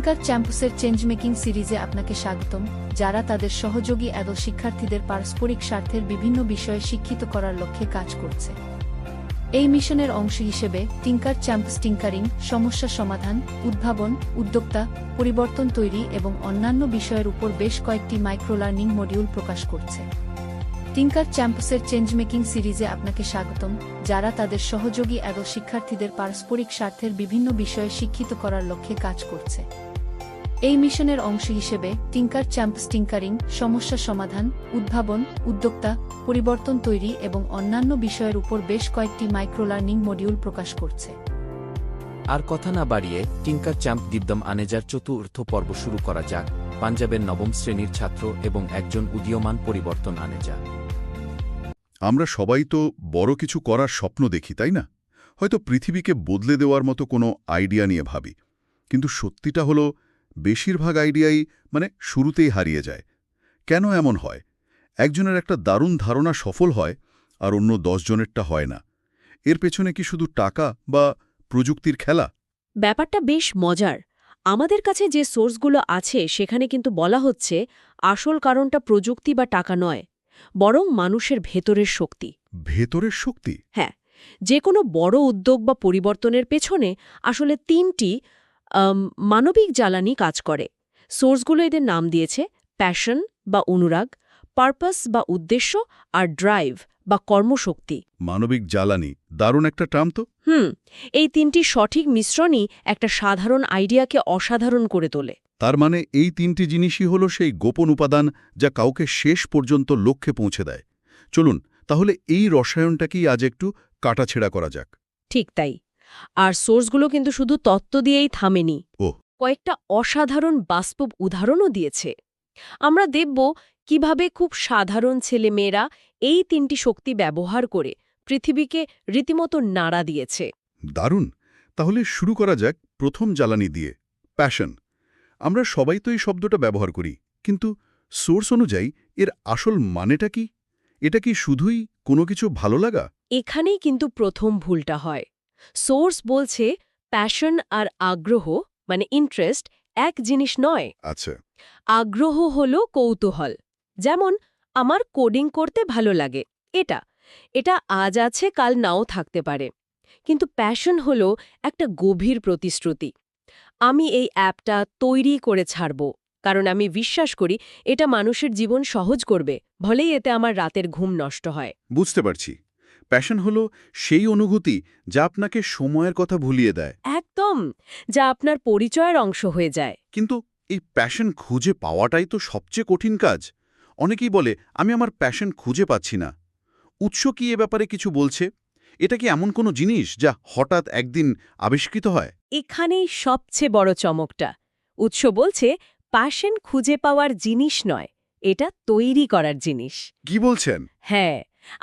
টিঙ্কার চ্যাম্পসের change making সিরিজে আপনাকে স্বাগতম, যারা তাদের সহযোগী অ্যাডল শিক্ষার্থীদের পারস্পরিক স্বার্থের বিভিন্ন বিষয়ে শিক্ষিত করার লক্ষ্যে কাজ করছে। এই মিশনের অংশ হিসেবে টিঙ্কার চ্যাম্পস টিঙ্কারিং, সমস্যা সমাধান, উদ্ভাবন, উদ্যোক্তা, পরিবর্তন তৈরি এবং অন্যান্য বিষয়ের উপর বেশ কয়েকটি মাইক্রোলার্নিং মডিউল প্রকাশ করছে। টিঙ্কার চ্যাম্পসের চেঞ্জ মেকিং সিরিজে আপনাকে স্বাগতম, যারা তাদের সহযোগী অ্যাডল শিক্ষার্থীদের পারস্পরিক স্বার্থের বিভিন্ন বিষয়ে শিক্ষিত করার লক্ষ্যে কাজ করছে। এই মিশনের অংশ হিসেবে টিঙ্কার চ্যাম্পস টিঙ্কারিং, সমস্যা সমাধান, উদ্ভাবন, উদ্যোক্তা, পরিবর্তন তৈরি এবং অন্যান্য বিষয়ের উপর বেশ কয়েকটি মাইক্রোলার্নিং মডিউল প্রকাশ করছে। আর কথা না বাড়িয়ে টিঙ্কার চ্যাম্প দিব্যম আনেজার চতুর্থ পর্ব শুরু করা যাক। পাঞ্জাবের নবম শ্রেণীর ছাত্র এবং একজন উদীয়মান পরিবর্তন আনেজা। আমরা সবাই তো বড় কিছু করার স্বপ্ন দেখি, তাই না? হয়তো পৃথিবীকে বদলে দেওয়ার মতো কোনো আইডিয়া নিয়ে ভাবি, কিন্তু সত্যিটা হলো বেশিরভাগ আইডিয়াই শুরুতেই হারিয়ে যায়। কেন এমন হয়? একজনের একটা দারুণ ধারণা সফল হয় আর অন্য 10 জনেরটা হয় না। এর পেছনে কি শুধু টাকা বা প্রযুক্তির খেলা? ব্যাপারটা বেশ মজার। আমাদের কাছে যে সোর্সগুলো আছে সেখানে কিন্তু বলা হচ্ছে আসল কারণটা প্রযুক্তি বা টাকা নয়, বরং মানুষের ভেতরের শক্তি। ভেতরের শক্তি? হ্যাঁ, যে কোনো বড় উদ্যোগ বা পরিবর্তনের পেছনে আসলে 3টি মানবিক জ্বালানি কাজ করে। সোর্সগুলো এদের নাম দিয়েছে প্যাশন বা অনুরাগ, পারপাস বা উদ্দেশ্য, আর ড্রাইভ বা কর্মশক্তি। মানবিক জ্বালানি, দারুণ একটা টার্ম তো। এই 3টি সঠিক মিশ্রণই একটা সাধারণ আইডিয়াকে অসাধারণ করে তোলে। তার মানে এই 3টি জিনিসই হলো সেই গোপন উপাদান যা কাউকে শেষ পর্যন্ত লক্ষ্যে পৌঁছে দেয়। চলুন তাহলে এই রসায়নটাকেই আজ একটু কাটাছেড়া করা যাক। ঠিক তাই। আর সোর্সগুলো কিন্তু শুধু তত্ত্ব দিয়েই থামেনি, কয়েকটা অসাধারণ বাস্তব উদাহরণও দিয়েছে। আমরা দেখব কিভাবে খুব সাধারণ ছেলেমেয়েরা এই 3টি শক্তি ব্যবহার করে পৃথিবীকে রীতিমতো নাড়া দিয়েছে। দারুণ। তাহলে শুরু করা যাক প্রথম জ্বালানি দিয়ে, প্যাশন। আমরা সবাই তো এই শব্দটা ব্যবহার করি, কিন্তু সোর্স অনুযায়ী এর আসল মানেটা কি? এটা কি শুধুই কোনো কিছু ভালো লাগা? এখানেই কিন্তু প্রথম ভুলটা হয়। সোর্স বলছে প্যাশন আর আগ্রহ ইন্টারেস্ট এক জিনিস নয়। আচ্ছা। আগ্রহ হলো কৌতূহল। যেমন আমার কোডিং করতে ভালো লাগে, এটা আজ আছে কাল নাও থাকতে পারে। কিন্তু প্যাশন হলো একটা গভীর প্রতিশ্রুতি। আমি এই অ্যাপটা তৈরি করে ছাড়ব, কারণ আমি বিশ্বাস করি এটা মানুষের জীবন সহজ করবে, ভলেই এতে আমার রাতের ঘুম নষ্ট হয়। বুঝতে পারছি। প্যাশন হলো সেই অনুভূতি যা আপনাকে সময়ের কথা ভুলিয়ে দেয়। একদম, যা আপনার পরিচয়ের অংশ হয়ে যায়। কিন্তু এই প্যাশন খুঁজে পাওয়াটাই তো সবচেয়ে কঠিন কাজ। অনেকেই বলে আমি আমার প্যাশন খুঁজে পাচ্ছি না। উৎস কি এ ব্যাপারে কিছু বলছে? এটা কি এমন কোনো জিনিস যা হঠাৎ একদিন আবিষ্কৃত হয়? এখানেই সবচেয়ে বড় চমকটা। উৎস বলছে প্যাশন খুঁজে পাওয়ার জিনিস নয়, এটা তৈরি করার জিনিস। কি বলছেন? হ্যাঁ,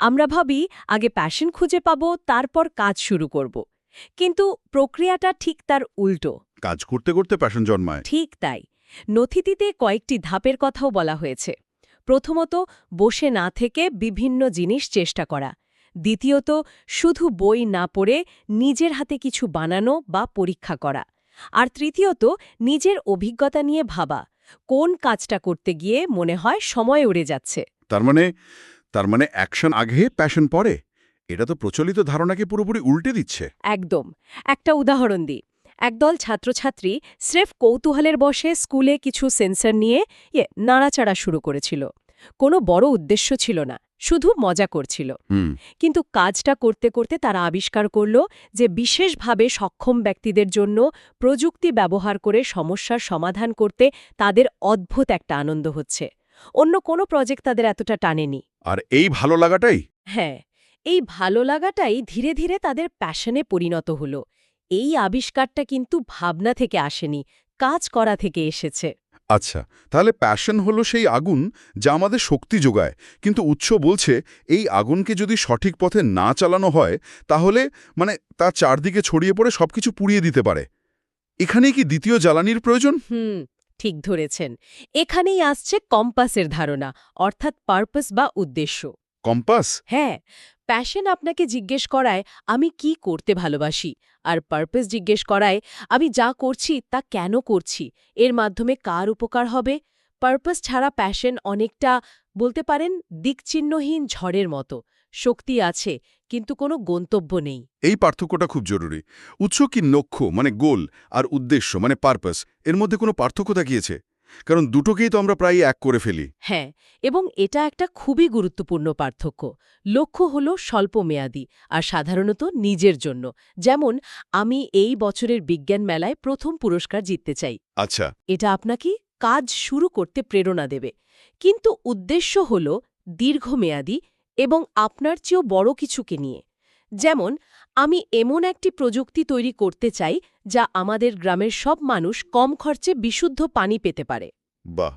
আমরা ভাবি আগে প্যাশন খুঁজে পাব, তারপর কাজ শুরু করব। কিন্তু প্রক্রিয়াটা ঠিক তার উল্টো। কাজ করতে করতে প্যাশন জন্মায়? ঠিক তাই। নথিটিতে কয়েকটি ধাপের কথাও বলা হয়েছে। প্রথমত, বসে না থেকে বিভিন্ন জিনিস চেষ্টা করা। দ্বিতীয়ত, শুধু বই না পড়ে নিজের হাতে কিছু বানানো বা পরীক্ষা করা। আর তৃতীয়ত, নিজের অভিজ্ঞতা নিয়ে ভাবা কোন কাজটা করতে গিয়ে মনে হয় সময় উড়ে যাচ্ছে। তার মানে অ্যাকশন আগে প্যাশন পরে? এটা তো প্রচলিত ধারণাকে পুরোপুরি উল্টে দিচ্ছে। একদম। একটা উদাহরণ দিই। একদল ছাত্রছাত্রী স্রেফ কৌতূহলের বশে স্কুলে কিছু সেন্সর নিয়ে নাড়াচাড়া শুরু করেছিল। কোনো বড় উদ্দেশ্য ছিল না, শুধু মজা করছিল। কিন্তু কাজটা করতে করতে তারা আবিষ্কার করল যে বিশেষভাবে সক্ষম ব্যক্তিদের জন্য প্রযুক্তি ব্যবহার করে সমস্যার সমাধান করতে তাদের অদ্ভুত একটা আনন্দ হচ্ছে। অন্য কোনো প্রজেক্ট তাদের এতটা টানেনি। আর এই ভালো লাগাটাই? হ্যাঁ, এই ভালো লাগাটাই ধীরে ধীরে তাদের প্যাশনে পরিণত হল। এই আবিষ্কারটা কিন্তু ভাবনা থেকে আসেনি, কাজ করা থেকে এসেছে। আচ্ছা, তাহলে প্যাশন হলো সেই আগুন যা আমাদের শক্তি যোগায়, কিন্তু উৎস বলছে এই আগুনকে যদি সঠিক পথে না চালানো হয় তাহলে তা চারদিকে ছড়িয়ে পড়ে সবকিছু পুড়িয়ে দিতে পারে। এখানেই কি দ্বিতীয় জ্বালানির প্রয়োজন? ঠিক ধরেছেন। এখানেই আসছে কম্পাসের ধারণা, অর্থাৎ পারপাস বা উদ্দেশ্য। কম্পাস? হ্যাঁ, প্যাশন আপনাকে জিজ্ঞেস করায় আমি কি করতে ভালোবাসি, আর পারপাস জিজ্ঞেস করায় আমি যা করছি তা কেন করছি, এর মাধ্যমে কার উপকার হবে। পারপাস ছাড়া প্যাশন অনেকটা বলতে পারেন দিকচিহ্নহীন ঝড়ের মতো। শক্তি আছে কিন্তু কোনো গন্তব্য নেই। এই পার্থক্যটা খুব জরুরি। উৎস কি লক্ষ্য মানে গোল, আর উদ্দেশ্য মানে পারপাস, এর মধ্যে কোনো পার্থক্য থাকিয়েছে? কারণ দুটোকেই তো আমরা প্রায় এক করে ফেলি। হ্যাঁ, এবং এটা একটা খুবই গুরুত্বপূর্ণ পার্থক্য। লক্ষ্য হল স্বল্পমেয়াদী আর সাধারণত নিজের জন্য। যেমন, আমি এই বছরের বিজ্ঞান মেলায় প্রথম পুরস্কার জিততে চাই। আচ্ছা। এটা আপনাকে কাজ শুরু করতে প্রেরণা দেবে। কিন্তু উদ্দেশ্য হল দীর্ঘমেয়াদী এবং আপনার চেয়েও বড় কিছুকে নিয়ে। যেমন, আমি এমন একটি প্রযুক্তি তৈরি করতে চাই যা আমাদের গ্রামের সব মানুষ কম খরচে বিশুদ্ধ পানি পেতে পারে। বাহ।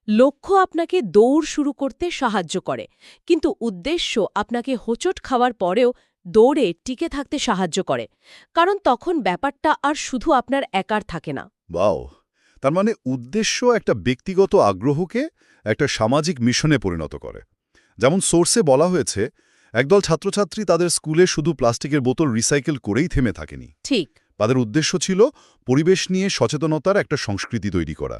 লক্ষ্য আপনাকে দৌড় শুরু করতে সাহায্য করে, কিন্তু উদ্দেশ্য আপনাকে হোঁচট খাওয়ার পরেও দৌড়ে টিকে থাকতে সাহায্য করে, কারণ তখন ব্যাপারটা আর শুধু আপনার একার থাকে না। বাও। তার মানে উদ্দেশ্য একটা ব্যক্তিগত আগ্রহকে একটা সামাজিক মিশনে পরিণত করে। যেমন সোর্সে বলা হয়েছে, একদল ছাত্রছাত্রী তাদের স্কুলে শুধু প্লাস্টিকের বোতল রিসাইকেল করেই থেমে থাকেনি। ঠিক। তাদের উদ্দেশ্য ছিল পরিবেশ নিয়ে সচেতনতার একটা সংস্কৃতি তৈরি করা।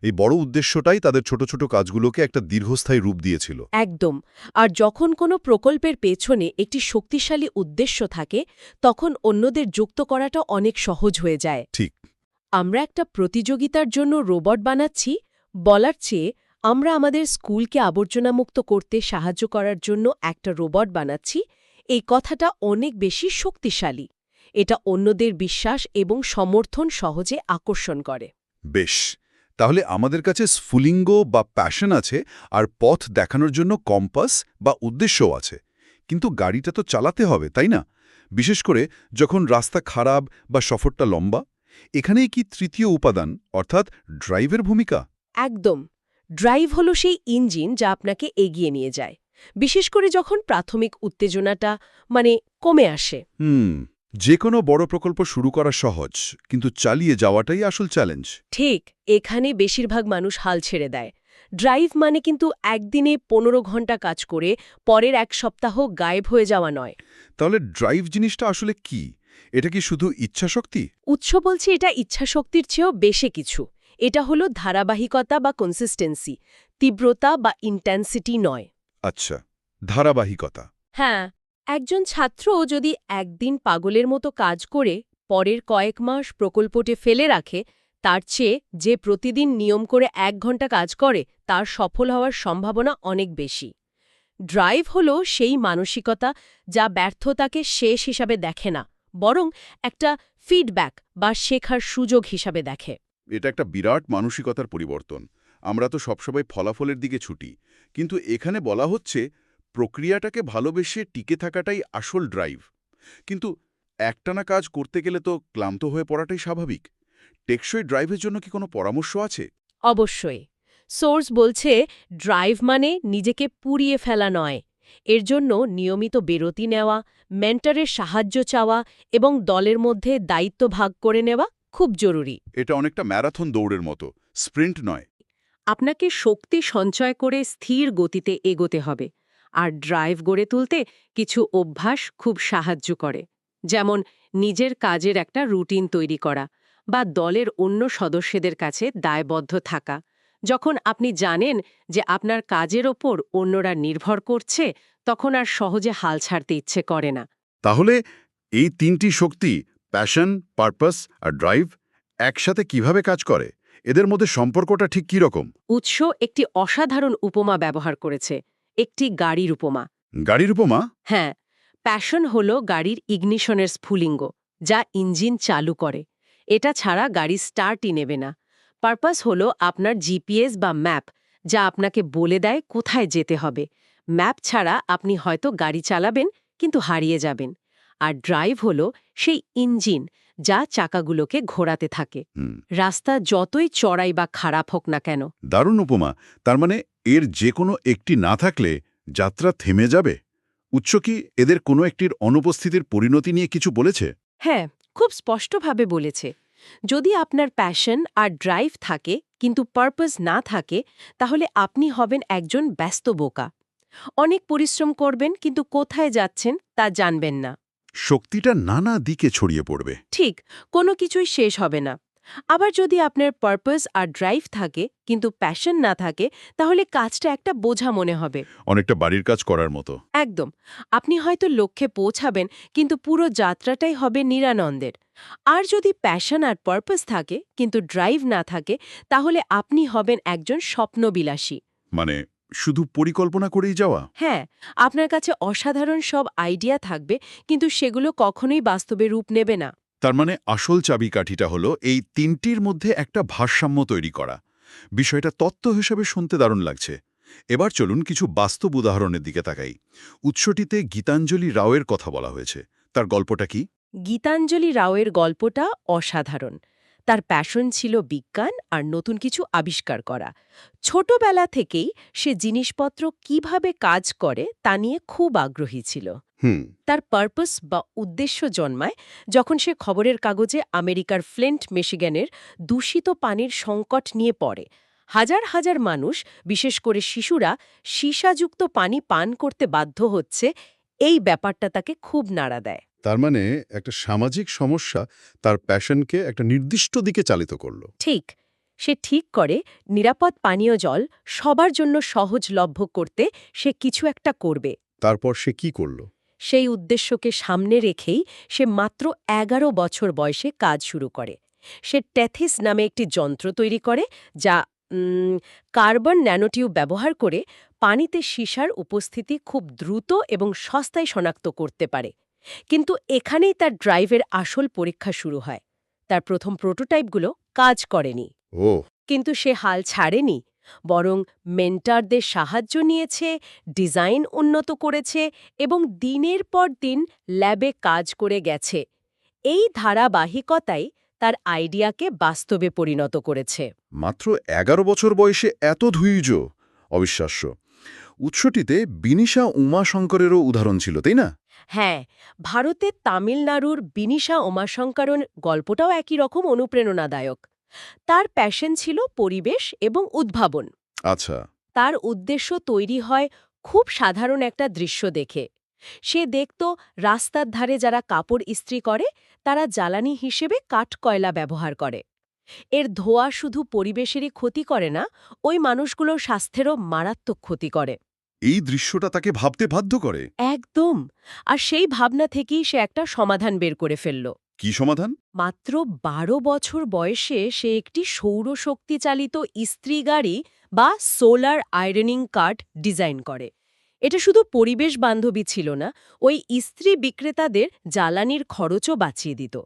এই বড় উদ্দেশ্যটাই তাদের ছোট ছোট কাজগুলোকে একটা দীর্ঘস্থায়ী রূপ দিয়েছিল। একদম। আর যখন কোনো প্রকল্পের পেছনে একটি শক্তিশালী উদ্দেশ্য থাকে, তখন অন্যদের যুক্ত করাটা অনেক সহজ হয়ে যায়। ঠিক। আমরা একটা প্রতিযোগিতার জন্য রোবট বানাচ্ছি বলার চেয়ে আমরা আমাদের স্কুলকে আবর্জনামুক্ত করতে সাহায্য করার জন্য একটা রোবট বানাচ্ছি, এই কথাটা অনেক বেশি শক্তিশালী। এটা অন্যদের বিশ্বাস এবং সমর্থন সহজে আকর্ষণ করে। বেশ। তাহলে আমাদের কাছে স্ফুলিঙ্গ বা প্যাশন আছে, আর পথ দেখানোর জন্য কম্পাস বা উদ্দেশ্যও আছে। কিন্তু গাড়িটা তো চালাতে হবে, তাই না? বিশেষ করে যখন রাস্তা খারাপ বা সফরটা লম্বা। এখানেই কি তৃতীয় উপাদান অর্থাৎ ড্রাইভের ভূমিকা? একদম। ড্রাইভ হলো সেই ইঞ্জিন যা আপনাকে এগিয়ে নিয়ে যায়, বিশেষ করে যখন প্রাথমিক উত্তেজনাটা কমে আসে। যে কোনো বড় প্রকল্প শুরু করা সহজ, কিন্তু চালিয়ে যাওয়াটাই আসল চ্যালেঞ্জ। ঠিক, এখানে বেশিরভাগ মানুষ হাল ছেড়ে দেয়। ড্রাইভ মানে কিন্তু একদিনে 15 ঘন্টা কাজ করে পরের এক সপ্তাহ গায়েব হয়ে যাওয়া নয়। তাহলে ড্রাইভ জিনিসটা আসলে কি? এটা কি শুধু ইচ্ছাশক্তি? উৎস বলছে এটা ইচ্ছাশক্তির চেয়েও বেশি কিছু। এটা হলো ধারাবাহিকতা বা কনসিস্টেন্সি, তীব্রতা বা ইন্টেন্সিটি নয়। আচ্ছা, ধারাবাহিকতা। হ্যাঁ, একজন ছাত্র যদি একদিন পাগলের মতো কাজ করে পরের কয়েক মাস প্রকল্পটি ফেলে রাখে, তার চেয়ে যে প্রতিদিন নিয়ম করে 1 ঘন্টা কাজ করে তার সফল হওয়ার সম্ভাবনা অনেক বেশি। ড্রাইভ হলো সেই মানসিকতা যা ব্যর্থতাকে শেষ হিসাবে দেখে না, বরং একটা ফিডব্যাক বা শেখার সুযোগ হিসাবে দেখে। এটা একটা বিরাট মানসিকতার পরিবর্তন। আমরা তো সবসময় ফলাফলের দিকে ছুটি, কিন্তু এখানে বলা হচ্ছে প্রক্রিয়াটাকে ভালোবেসে টিকে থাকাটাই আসল ড্রাইভ। কিন্তু একটানা কাজ করতে গেলে তো ক্লান্ত হয়ে পড়াটাই স্বাভাবিক। টেকসই ড্রাইভের জন্য কি কোনো পরামর্শ আছে? অবশ্যই। সোর্স বলছে ড্রাইভ মানে নিজেকে পুড়িয়ে ফেলা নয়। এর জন্য নিয়মিত বিরতি নেওয়া, মেন্টরের সাহায্য চাওয়া এবং দলের মধ্যে দায়িত্ব ভাগ করে নেওয়া খুব জরুরি। এটা অনেকটা ম্যারাথন দৌড়ের মতো, স্প্রিন্ট নয়। আপনাকে শক্তি সঞ্চয় করে স্থির গতিতে এগোতে হবে। আর ড্রাইভ গড়ে তুলতে কিছু অভ্যাস খুব সাহায্য করে, যেমন নিজের কাজের একটা রুটিন তৈরি করা বা দলের অন্য সদস্যদের কাছে দায়বদ্ধ থাকা। যখন আপনি জানেন যে আপনার কাজের ওপর অন্যরা নির্ভর করছে, তখন আর সহজে হাল ছাড়তে ইচ্ছে করে না। তাহলে এই তিনটি শক্তি, প্যাশন, পারপাস আর ড্রাইভ, একসাথে কিভাবে কাজ করে? এদের মধ্যে সম্পর্কটা ঠিক কী রকম? উৎস একটি অসাধারণ উপমা ব্যবহার করেছে, একটি গাড়ির উপমা। গাড়ির উপমা? হ্যাঁ, প্যাশন হল গাড়ির ইগনিশনের স্ফুলিঙ্গ, যা ইঞ্জিন চালু করে। এটা ছাড়া গাড়ি স্টার্টই নেবে না। পারপাস হল আপনার জিপিএস বা ম্যাপ, যা আপনাকে বলে দেয় কোথায় যেতে হবে। ম্যাপ ছাড়া আপনি হয়তো গাড়ি চালাবেন কিন্তু হারিয়ে যাবেন। আর ড্রাইভ হল সেই ইঞ্জিন যা চাকাগুলোকে ঘোরাতে থাকে, রাস্তা যতই চড়াই বা খারাপ হোক না কেন। দারুণ উপমা। তার মানে এর যে কোনো একটি না থাকলে যাত্রা থেমে যাবে। উৎস কি এদের কোনো একটির অনুপস্থিতির পরিণতি নিয়ে কিছু বলেছে? হ্যাঁ, খুব স্পষ্টভাবে বলেছে। যদি আপনার প্যাশন আর ড্রাইভ থাকে কিন্তু পারপাস না থাকে, তাহলে আপনি হবেন একজন ব্যস্ত বোকা। অনেক পরিশ্রম করবেন কিন্তু কোথায় যাচ্ছেন তা জানবেন না। শক্তিটা নানা দিকে ছড়িয়ে পড়বে। ঠিক, কোনো কিছুই শেষ হবে না। আবার যদি আপনার পারপাস আর ড্রাইভ থাকে কিন্তু প্যাশন না থাকে, তাহলে কাজটা একটা বোঝা মনে হবে। অনেকটা বাড়ির কাজ করার মতো। একদম। আপনি হয়তো লক্ষ্যে পৌঁছাবেন কিন্তু পুরো যাত্রাটাই হবে নিরানন্দের। আর যদি প্যাশন আর পারপাস থাকে কিন্তু ড্রাইভ না থাকে, তাহলে আপনি হবেন একজন স্বপ্নবিলাসী। মানে শুধু পরিকল্পনা করেই যাওয়া? হ্যাঁ, আপনার কাছে অসাধারণ সব আইডিয়া থাকবে কিন্তু সেগুলো কখনোই বাস্তবে রূপ নেবে না। তার মানে আসল চাবিকাঠিটা হলো এই তিনটির মধ্যে একটা ভারসাম্য তৈরি করা। বিষয়টা তত্ত্ব হিসেবে শুনতে দারুণ লাগছে। এবার চলুন কিছু বাস্তব উদাহরণের দিকে তাকাই। উৎসটিতে গীতাঞ্জলি রাওয়ের কথা বলা হয়েছে। তার গল্পটা কি? গীতাঞ্জলি রাওয়ের গল্পটা অসাধারণ। তার প্যাশন ছিল বিজ্ঞান আর নতুন কিছু আবিষ্কার করা। ছোটবেলা থেকেই সে জিনিসপত্র কিভাবে কাজ করে তা নিয়ে খুব আগ্রহী ছিল। তার পারপাস বা উদ্দেশ্য জন্মায় যখন সে খবরের কাগজে আমেরিকার ফ্লিন্ট মিশিগানের দূষিত পানির সংকট নিয়ে পড়ে। হাজার হাজার মানুষ, বিশেষ করে শিশুরা, সীসাযুক্ত পানি পান করতে বাধ্য হচ্ছে। এই ব্যাপারটা তাকে খুব নাড়া দেয়। তার মানে একটা সামাজিক সমস্যা তার প্যাশনকে একটা নির্দিষ্ট দিকে চালিত করলো। ঠিক, সে ঠিক করে নিরাপদ পানীয় জল সবার জন্য সহজলভ্য করতে সে কিছু একটা করবে। তারপর সে কি করল? সেই উদ্দেশ্যকে সামনে রেখেই সে মাত্র ১১ বছর বয়সে কাজ শুরু করে। সে টেথিস নামে একটি যন্ত্র তৈরি করে যা কার্বন ন্যানোটিউব ব্যবহার করে পানিতে সীসার উপস্থিতি খুব দ্রুত এবং সস্তায় শনাক্ত করতে পারে। কিন্তু এখানেই তার ড্রাইভের আসল পরীক্ষা শুরু হয়। তার প্রথম প্রোটোটাইপগুলো কাজ করেনি, ও, কিন্তু সে হাল ছাড়েনি, বরং মেন্টরদের সাহায্য নিয়েছে, ডিজাইন উন্নত করেছে এবং দিনের পর দিন ল্যাবে কাজ করে গেছে। এই ধারাবাহিকতাই তার আইডিয়াকে বাস্তবে পরিণত করেছে। মাত্র ১১ বছর বয়সে এত ধৈর্য! অবিশ্বাস্য। উৎসটিতে বিনিশা উমাশঙ্করেরও উদাহরণ ছিল, তাই না? হ্যাঁ, ভারতের তামিলনাড়ুর বিনিশা উমাশঙ্করন গল্পটাও একই রকম অনুপ্রেরণাদায়ক। তার প্যাশন ছিল পরিবেশ এবং উদ্ভাবন। আচ্ছা। তার উদ্দেশ্য তৈরি হয় খুব সাধারণ একটা দৃশ্য দেখে। সে দেখত রাস্তার ধারে যারা কাপড় ইস্ত্রি করে তারা জ্বালানি হিসেবে কাঠকয়লা ব্যবহার করে। এর ধোঁয়া শুধু পরিবেশেরই ক্ষতি করে না, ওই মানুষগুলোর স্বাস্থ্যেরও মারাত্মক ক্ষতি করে। এই দৃশ্যটা তাকে ভাবতে বাধ্য করে। একদম। আর সেই ভাবনা থেকেই সে একটা সমাধান বের করে ফেলল। কি সমাধান? মাত্র ১২ বছর বয়সে সে একটি সৌরশক্তি চালিত ইস্ত্রি গাড়ি বা সোলার আয়রনিং কার্ট ডিজাইন করে। এটা শুধু পরিবেশ বান্ধবী ছিল না, ওই ইস্ত্রি বিক্রেতাদের জ্বালানির খরচও বাঁচিয়ে দিত।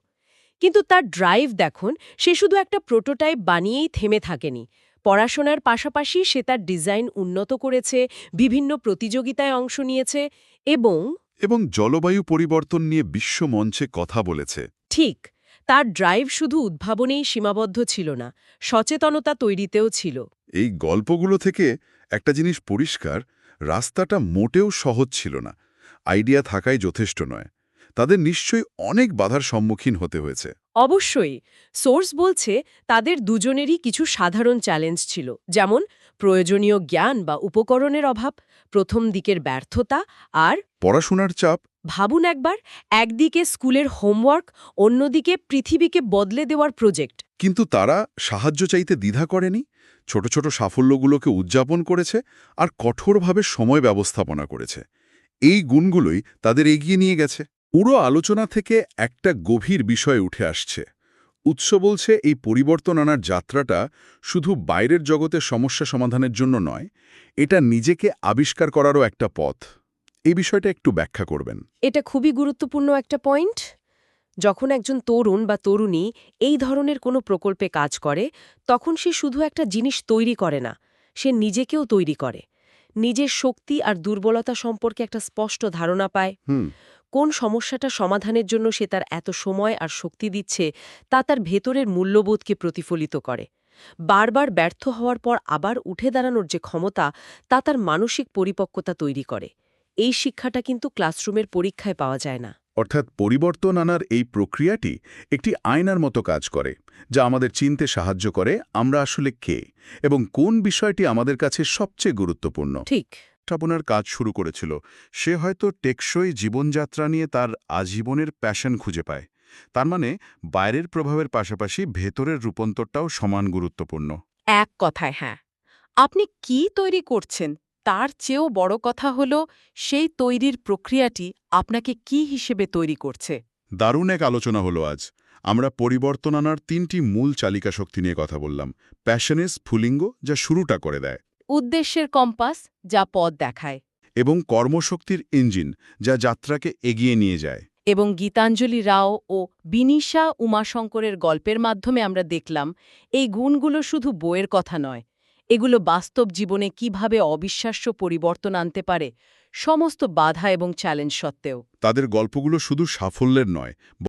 কিন্তু তার ড্রাইভ দেখুন, সে শুধু একটা প্রোটোটাইপ বানিয়েই থেমে থাকেনি। পড়াশোনার পাশাপাশি সে তার ডিজাইন উন্নত করেছে, বিভিন্ন প্রতিযোগিতায় অংশ নিয়েছে এবং জলবায়ু পরিবর্তন নিয়ে বিশ্ব মঞ্চে কথা বলেছে। ঠিক, তার ড্রাইভ শুধু উদ্ভাবনেই সীমাবদ্ধ ছিল না, সচেতনতা তৈরিতেও ছিল। এই গল্পগুলো থেকে একটা জিনিস পরিষ্কার, রাস্তাটা মোটেও সহজ ছিল না। আইডিয়া থাকাই যথেষ্ট নয়। তাদের নিশ্চয়ই অনেক বাধার সম্মুখীন হতে হয়েছে। অবশ্যই। সোর্স বলছে তাদের দুজনেরই কিছু সাধারণ চ্যালেঞ্জ ছিল, যেমন প্রয়োজনীয় জ্ঞান বা উপকরণের অভাব, প্রথম দিকের ব্যর্থতা আর পড়াশোনার চাপ। ভাবুন একবার, একদিকে স্কুলের হোমওয়ার্ক, অন্যদিকে পৃথিবীকে বদলে দেওয়ার প্রজেক্ট। কিন্তু তারা সাহায্য চাইতে দ্বিধা করেনি, ছোট ছোট সাফল্যগুলোকে উদযাপন করেছে আর কঠোরভাবে সময় ব্যবস্থাপনা করেছে। এই গুণগুলোই তাদের এগিয়ে নিয়ে গেছে। পুরো আলোচনা থেকে একটা গভীর বিষয় উঠে আসছে। উৎস বলছে এই পরিবর্তন আনার যাত্রাটা শুধু বাইরের জগতে সমস্যা সমাধানের জন্য নয়, এটা নিজেকে আবিষ্কার করারও একটা পথ। এই বিষয়টা একটু ব্যাখ্যা করবেন। এটা খুবই গুরুত্বপূর্ণ একটা পয়েন্ট। যখন একজন তরুণ বা তরুণী এই ধরনের কোনো প্রকল্পে কাজ করে, তখন সে শুধু একটা জিনিস তৈরি করে না, সে নিজেকেও তৈরি করে। নিজের শক্তি আর দুর্বলতা সম্পর্কে একটা স্পষ্ট ধারণা পায়। কোন সমস্যাটা সমাধানের জন্য সে তার এত সময় আর শক্তি দিচ্ছে তা তার ভেতরের মূল্যবোধকে প্রতিফলিত করে। বারবার ব্যর্থ হওয়ার পর আবার উঠে দাঁড়ানোর যে ক্ষমতা, তা তার মানসিক পরিপক্কতা তৈরি করে। এই শিক্ষাটা কিন্তু ক্লাসরুমের পরীক্ষায় পাওয়া যায় না। অর্থাৎ পরিবর্তন আনার এই প্রক্রিয়াটি একটি আয়নার মতো কাজ করে, যা আমাদের চিনতে সাহায্য করে আমরা আসলে কে এবং কোন বিষয়টি আমাদের কাছে সবচেয়ে গুরুত্বপূর্ণ। ঠিক। উপস্থাপনার কাজ শুরু করেছিল সে হয়তো টেকসই জীবনযাত্রা নিয়ে তার আজীবনের প্যাশন খুঁজে পায়। তার মানে বাইরের প্রভাবের পাশাপাশি ভেতরের রূপান্তরটাও সমান গুরুত্বপূর্ণ। এক কথায় হ্যাঁ, আপনি কি তৈরি করছেন তার চেয়েও বড় কথা হলো সেই তৈরির প্রক্রিয়াটি আপনাকে কি হিসেবে তৈরি করছে। দারুণ এক আলোচনা হলো আজ। আমরা পরিবর্তন আনার 3টি মূল চালিকা শক্তি নিয়ে কথা বললাম। প্যাশনেস স্ফুলিঙ্গ, যা শুরুটা করে দেয়, উদ্দেশ্যের কম্পাস, যা পথ দেখায়, এবং কর্মশক্তির ইঞ্জিন, যা যাত্রাকে এগিয়ে নিয়ে যায়। এবং গীতাঞ্জলি রাও ও বিনিশা উমাশঙ্করের গল্পের মাধ্যমে আমরা দেখলাম এই গুণগুলো শুধু বইয়ের কথা নয়, এগুলো বাস্তব জীবনে কিভাবে অবিশ্বাস্য পরিবর্তন আনতে পারে, সমস্ত বাধা এবং চ্যালেঞ্জ সত্ত্বেও। তাদের গল্পগুলো শুধু সাফল্যের নয়,